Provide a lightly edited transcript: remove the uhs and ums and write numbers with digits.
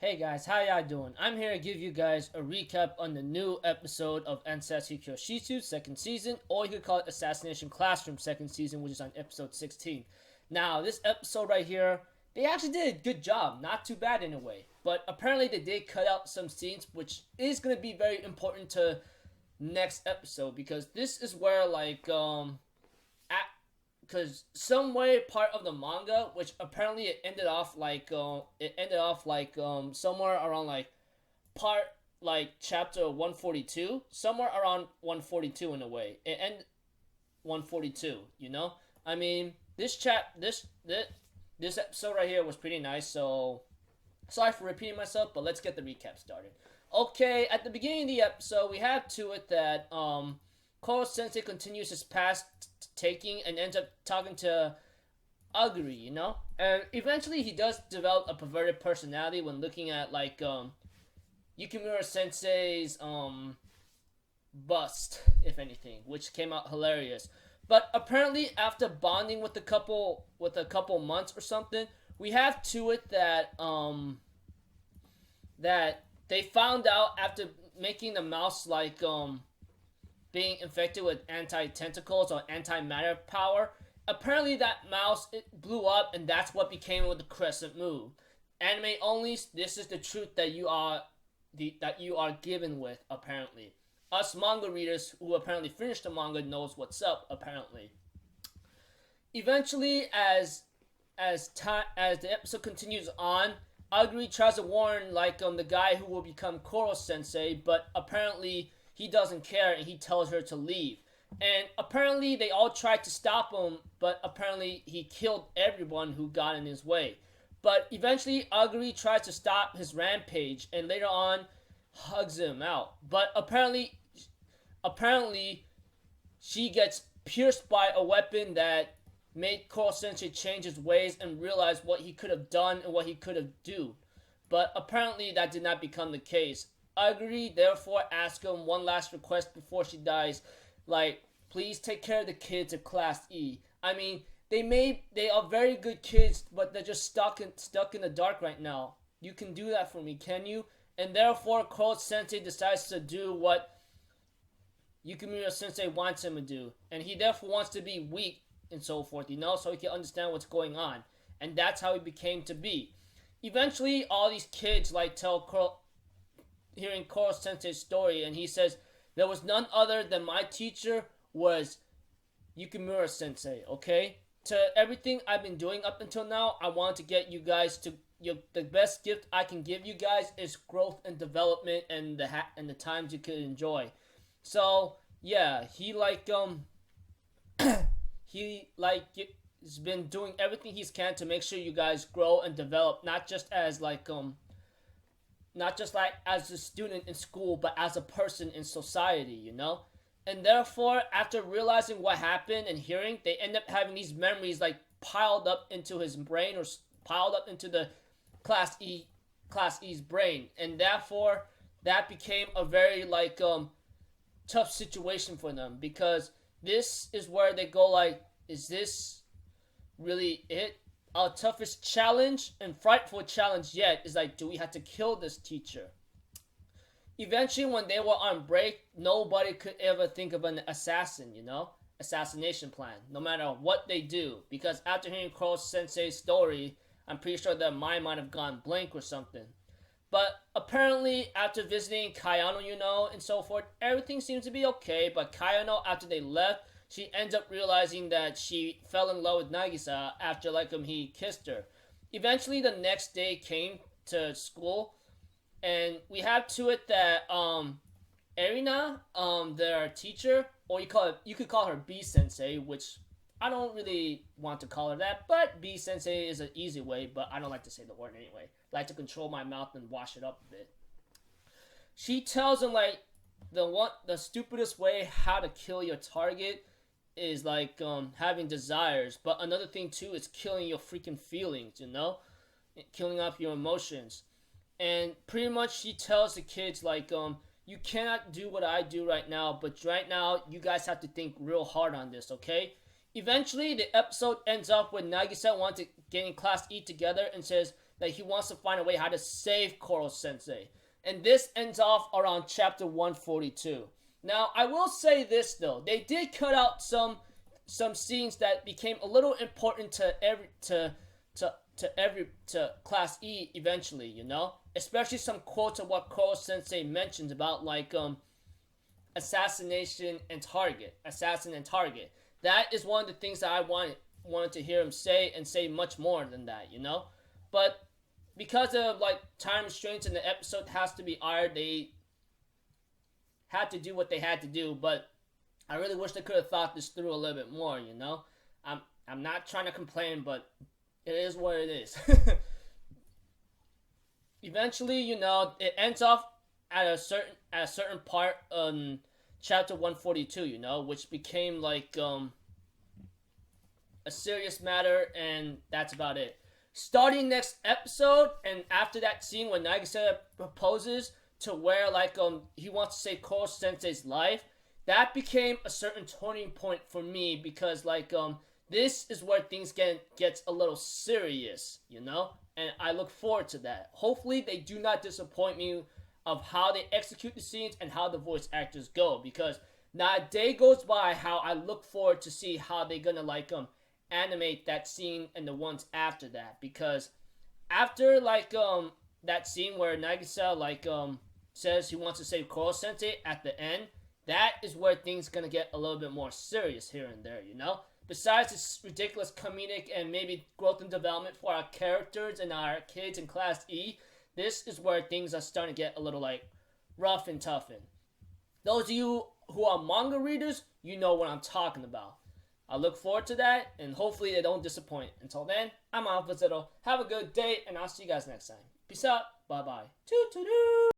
Hey guys, how y'all doing? I'm here to give you guys a recap on the new episode of Ansatsu Kyoushitsu second season, or you could call it Assassination Classroom second season, which is on episode 16. Now, this episode right here, they actually did a good job, not too bad in a way, but apparently they did cut out some scenes, which is going to be very important to next episode, because this is where because some way part of the manga, which apparently it ended off somewhere around part chapter 142, somewhere around 142 in a way. It end 142. I mean, this episode right here was pretty nice. So sorry for repeating myself, but let's get the recap started. Okay, at the beginning of the episode, we have to it that Korosensei continues his past taking and ends up talking to Aguri. And eventually he does develop a perverted personality when looking at Yukimura Sensei's bust, if anything, which came out hilarious. But apparently after bonding with a couple months or something, we have to it that that they found out after making the mouse being infected with anti-tentacles or anti-matter power. Apparently that mouse, it blew up, and that's what became with the crescent moon. Anime only, this is the truth that you are given with, apparently. Us manga readers who apparently finished the manga knows what's up, apparently. Eventually, as the episode continues on, Aguri tries to warn the guy who will become Koro Sensei, but apparently he doesn't care and he tells her to leave. And apparently they all tried to stop him, but apparently he killed everyone who got in his way. But eventually Aguri tries to stop his rampage and later on hugs him out. But apparently she gets pierced by a weapon that made Koro Sensei change his ways and realize what he could have done and what he could have do. But apparently that did not become the case. Aguri therefore asks him one last request before she dies, please take care of the kids of Class E. I mean, they are very good kids, but they're just stuck in the dark right now. You can do that for me, can you? And therefore, Koro Sensei decides to do what Yukimura Sensei wants him to do, and he therefore wants to be weak and so forth, so he can understand what's going on, and that's how he became to be. Eventually, all these kids hearing Koro Sensei's story, and he says, there was none other than my teacher was Yukimura Sensei, okay? To everything I've been doing up until now, I want to get you guys to the best gift I can give you guys is growth and development and the times you could enjoy. So yeah, he has been doing everything he can to make sure you guys grow and develop, not just as as a student in school, but as a person in society, And therefore, after realizing what happened and hearing, they end up having these memories piled up into his brain or piled up into the Class E's brain, and therefore that became a very tough situation for them, because this is where they go is this really it? Our toughest challenge and frightful challenge yet is do we have to kill this teacher? Eventually, when they were on break, nobody could ever think of an assassination plan, no matter what they do, because after hearing Koro Sensei's story, I'm pretty sure their mind might have gone blank or something. But apparently, after visiting Kayano, and so forth, everything seems to be okay, but Kayano, after they left, she ends up realizing that she fell in love with Nagisa after he kissed her. Eventually, the next day came to school, and we have to it that Erina, their teacher, or you could call her B Sensei, which I don't really want to call her that, but B Sensei is an easy way, but I don't like to say the word anyway. I like to control my mouth and wash it up a bit. She tells him the stupidest way how to kill your target is having desires, but another thing too is killing your freaking feelings, killing off your emotions. And pretty much she tells the kids you cannot do what I do right now, but right now you guys have to think real hard on this, okay? Eventually the episode ends up with Nagisa wants to get in Class E together and says, that he wants to find a way how to save Korosensei. And this ends off around chapter 142. Now, I will say this though. They did cut out some scenes that became a little important to Class E eventually, you know? Especially some quotes of what Korosensei mentions about like assassin and target. That is one of the things that I wanted to hear him say, and say much more than that, you know? But because of like time restraints and the episode has to be aired, they had to do what they had to do. But I really wish they could have thought this through a little bit more, you know? I'm not trying to complain, but it is what it is. Eventually, you know, it ends off at a certain part on chapter 142, you know, which became like a serious matter, and that's about it. Starting next episode, and after that scene when Nagisa proposes to where like he wants to save Korosensei's life, that became a certain turning point for me, because like this is where things gets a little serious, you know? And I look forward to that. Hopefully they do not disappoint me of how they execute the scenes and how the voice actors go, because not a day goes by how I look forward to see how they're gonna like animate that scene and the ones after that. Because after like that scene where Nagisa like says he wants to save Korosensei at the end, that is where things gonna get a little bit more serious here and there, you know? Besides this ridiculous comedic and maybe growth and development for our characters and our kids in Class E, this is where things are starting to get a little like rough and tough. And those of you who are manga readers, you know what I'm talking about. I look forward to that, and hopefully they don't disappoint. Until then, I'm Alpha Zero. Have a good day, and I'll see you guys next time. Peace out. Bye-bye. Toot-toot-doo.